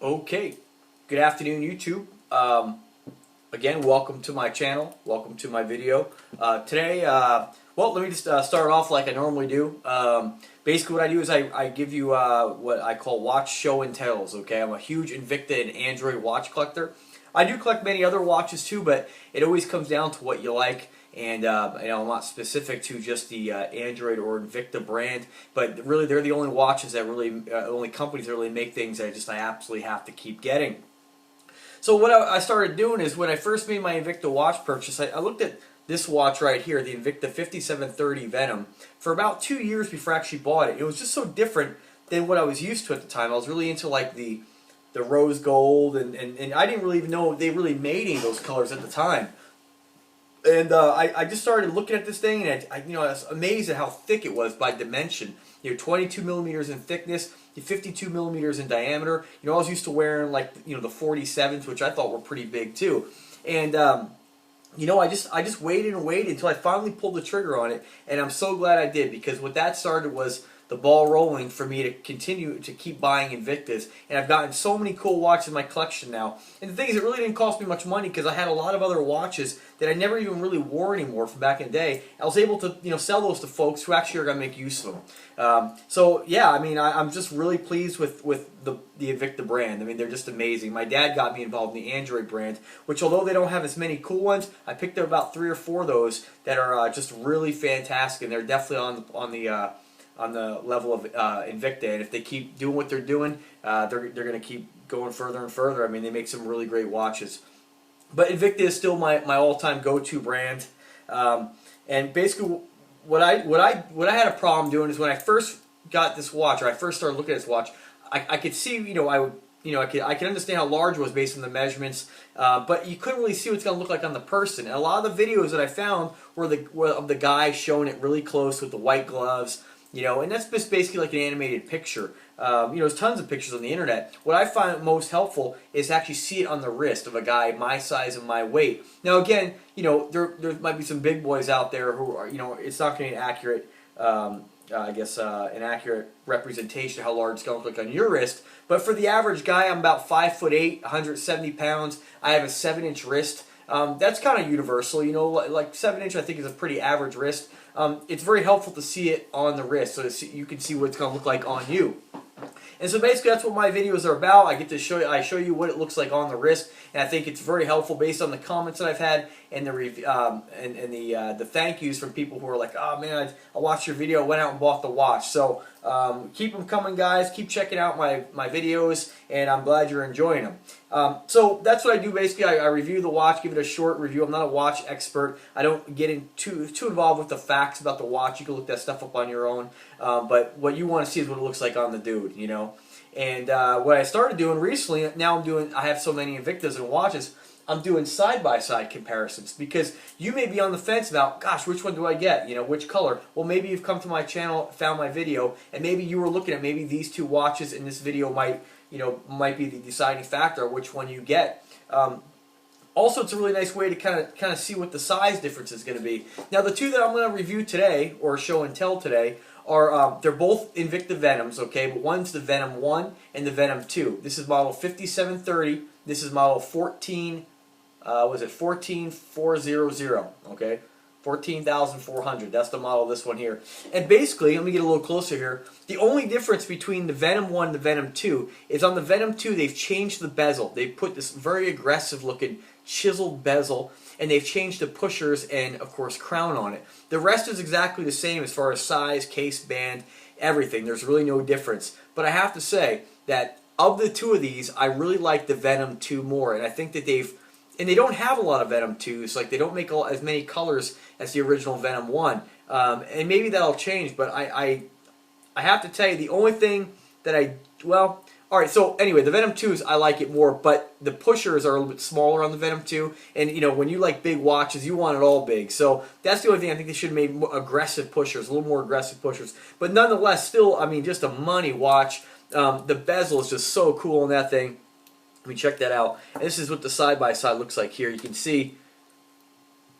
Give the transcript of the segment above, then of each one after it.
Okay, good afternoon YouTube. Again, welcome to my channel, welcome to my video. Today, well, let me just start off like I normally do. Basically what I do is I give you what I call watch show and tells, okay? I'm a huge Invicta and Android watch collector. I do collect many other watches too, but it always comes down to what you like. And you know, I'm not specific to just the Android or Invicta brand, but really they're the only watches that really, only companies that really make things that I absolutely have to keep getting. So what I started doing is when I first made my Invicta watch purchase, I looked at this watch right here, the Invicta 5730 Venom, for about 2 years before I actually bought it. It was just so different than what I was used to at the time. I was really into like the rose gold, and I didn't really even know they really made any of those colors at the time. And I just started looking at this thing, and I was amazed at how thick it was by dimension. 22 millimeters in thickness, 52 millimeters in diameter. I was used to wearing like the 47s, which I thought were pretty big too. And I just waited and waited until I finally pulled the trigger on it, and I'm so glad I did, because what that started was the ball rolling for me to continue to keep buying Invictas, and I've gotten so many cool watches in my collection now. And the thing is, it really didn't cost me much money because I had a lot of other watches that I never even really wore anymore from back in the day. I was able to sell those to folks who actually are going to make use of them. So yeah, I mean, I'm just really pleased with the Invicta brand. I mean, they're just amazing. My dad got me involved in the Android brand, which although they don't have as many cool ones, I picked up about 3 or 4 of those that are just really fantastic, and they're definitely on the level of Invicta, and if they keep doing what they're doing, they're going to keep going further and further. I mean, they make some really great watches. But Invicta is still my all-time go-to brand. And basically, what I had a problem doing is when I first got this watch, or I first started looking at this watch, I could see, I could understand how large it was based on the measurements, but you couldn't really see what it's going to look like on the person. And a lot of the videos that I found were of the guy showing it really close with the white gloves. And that's just basically like an animated picture. There's tons of pictures on the internet. What I find most helpful is to actually see it on the wrist of a guy my size and my weight. Now again, there might be some big boys out there who are, it's not going to be an accurate, an accurate representation of how large it's going to look like on your wrist. But for the average guy, I'm about 5'8", 170 pounds. I have a 7-inch wrist. That's kind of universal, like 7-inch I think is a pretty average wrist. It's very helpful to see it on the wrist so you can see what it's going to look like on you. And so basically that's what my videos are about. I get to show you what it looks like on the wrist, and I think it's very helpful based on the comments that I've had and the thank yous from people who are like, oh man, I watched your video, went out and bought the watch. So keep them coming, guys. Keep checking out my videos, and I'm glad you're enjoying them. So that's what I do basically. I review the watch, give it a short review. I'm not a watch expert. I don't get too involved with the facts about the watch. You can look that stuff up on your own. But what you want to see is what it looks like on the dude, And what I started doing recently, now I have so many Invictas and watches, I'm doing side-by-side comparisons, because you may be on the fence about, gosh, which one do I get? Which color? Well, maybe you've come to my channel, found my video, and maybe you were looking at maybe these 2 watches in this video might be the deciding factor of which one you get. Also, it's a really nice way to kind of see what the size difference is going to be. Now, the 2 that I'm going to review today, or show and tell today, are they're both Invicta Venoms, okay? But one's the Venom 1 and the Venom 2. This is model 5730. This is model 14400, okay? 14,400. That's the model of this one here. And basically, let me get a little closer here. The only difference between the Venom 1 and the Venom 2 is on the Venom 2, they've changed the bezel. They've put this very aggressive looking chiseled bezel, and they've changed the pushers and, of course, crown on it. The rest is exactly the same as far as size, case band, everything. There's really no difference. But I have to say that of the 2 of these, I really like the Venom 2 more, and I think that and they don't have a lot of Venom 2s, like they don't make as many colors as the original Venom 1. And maybe that'll change, but I have to tell you, the only thing that alright, so anyway, the Venom 2s, I like it more, but the pushers are a little bit smaller on the Venom 2, and when you like big watches, you want it all big. So that's the only thing I think they should have made more aggressive pushers, a little more aggressive pushers. But nonetheless, still, I mean, just a money watch. The bezel is just so cool on that thing. Let me check that out. And this is what the side-by-side looks like here. You can see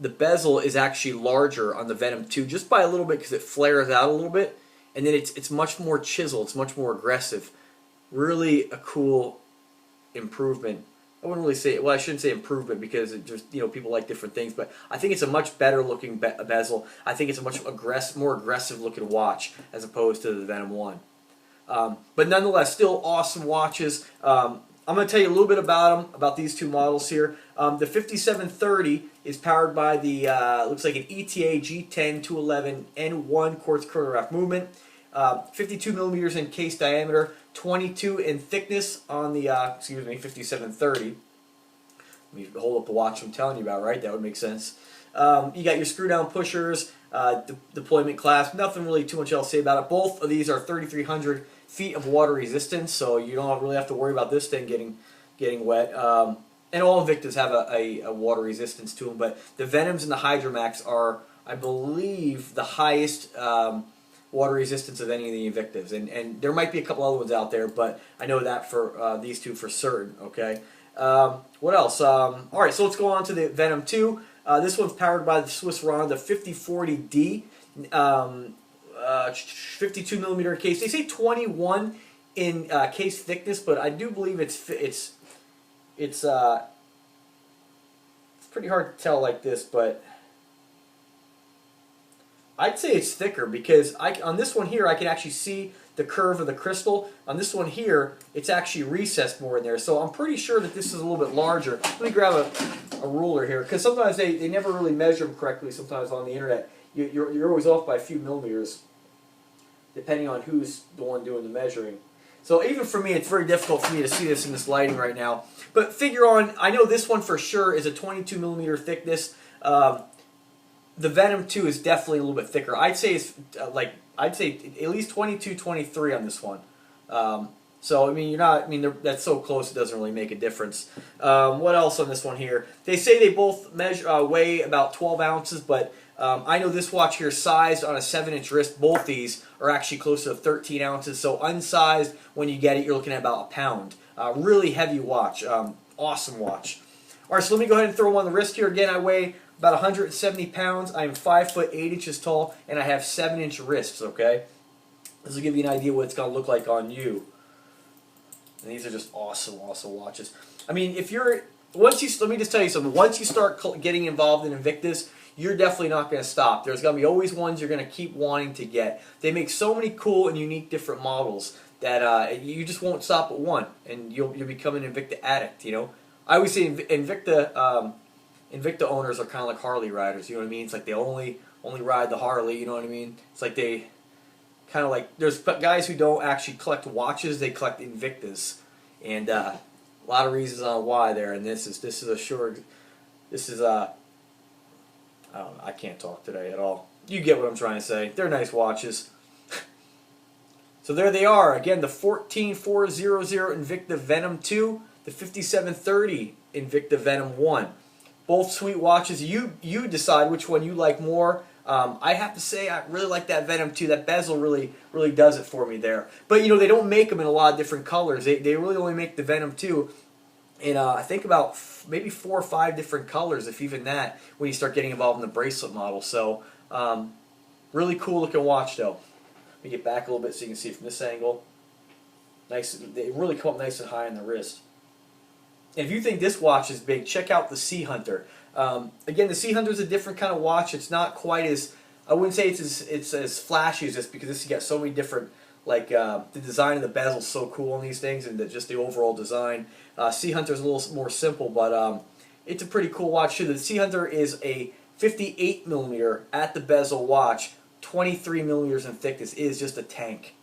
the bezel is actually larger on the Venom 2, just by a little bit, because it flares out a little bit. And then it's much more chiseled. It's much more aggressive. Really a cool improvement. I wouldn't really say, well, I shouldn't say improvement because it just, people like different things, but I think it's a much better looking bezel. I think it's a much more aggressive looking watch as opposed to the Venom 1. But nonetheless, still awesome watches. I'm going to tell you a little bit about these two models here. The 5730 is powered by the, looks like an ETA G10 211 N1 quartz chronograph movement. 52 millimeters in case diameter, 22 in thickness on the, 5730. Let me hold up the watch I'm telling you about, right? That would make sense. You got your screw down pushers, deployment clasp, nothing really too much else to say about it. Both of these are 3,300 feet of water resistance, so you don't really have to worry about this thing getting wet. And all Invictas have a water resistance to them, but the Venoms and the Hydromax are, I believe, the highest water resistance of any of the Invictas, and there might be a couple other ones out there, but I know that for these two for certain. Okay, what else? All right, so let's go on to the Venom 2. This one's powered by the Swiss Ronda 5040D, 52 millimeter case. They say 21 in case thickness, but I do believe it's pretty hard to tell like this, but I'd say it's thicker because on this one here I can actually see the curve of the crystal. On this one here, it's actually recessed more in there. So I'm pretty sure that this is a little bit larger. Let me grab a ruler here, because sometimes they never really measure them correctly. Sometimes on the internet, you're always off by a few millimeters, depending on who's the one doing the measuring. So even for me, it's very difficult for me to see this in this lighting right now. But figure on, I know this one for sure is a 22 millimeter thickness. The Venom 2 is definitely a little bit thicker. I'd say it's at least 22, 23 on this one. So I mean, that's so close it doesn't really make a difference. What else on this one here? They say they both weigh about 12 ounces, but I know this watch here sized on a 7-inch wrist. Both these are actually closer to 13 ounces. So unsized, when you get it, you're looking at about a pound. Really heavy watch. Awesome watch. All right, so let me go ahead and throw one on the wrist here. Again, I weigh about 170 pounds. I am 5 foot 8 inches tall, and I have 7-inch wrists. Okay, this will give you an idea what it's going to look like on you. And these are just awesome, awesome watches. I mean, let me just tell you something. Once you start getting involved in Invictus, you're definitely not going to stop. There's going to be always ones you're going to keep wanting to get. They make so many cool and unique different models that you just won't stop at one, and you'll become an Invicta addict. I always say Invicta owners are kind of like Harley riders. You know what I mean? It's like they only ride the Harley. You know what I mean? It's like they kind of like, there's guys who don't actually collect watches; they collect Invictas, and a lot of reasons on why there. And this is I don't know, I can't talk today at all. You get what I'm trying to say. They're nice watches. So there they are. Again, the 14400 Invicta Venom 2, the 5730 Invicta Venom 1. Both sweet watches. You decide which one you like more. I have to say I really like that Venom 2. That bezel really does it for me there. But they don't make them in a lot of different colors. They really only make the Venom 2 in I think about maybe 4 or 5 different colors, if even that, when you start getting involved in the bracelet model. So really cool looking watch though. Let me get back a little bit so you can see it from this angle. Nice. They really come up nice and high on the wrist. And if you think this watch is big, check out the Sea Hunter. Again, the Sea Hunter is a different kind of watch. It's not quite as, I wouldn't say it's as flashy as this, because this you got so many different, like the design of the bezel is so cool on these things, and just the overall design. Sea Hunter is a little more simple, but it's a pretty cool watch too. The Sea Hunter is a 58 millimeter at the bezel watch, 23 millimeters in thickness. It is just a tank.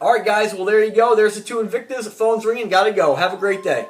Alright guys, well there you go. There's the two Invictas. The phone's ringing. Gotta go. Have a great day.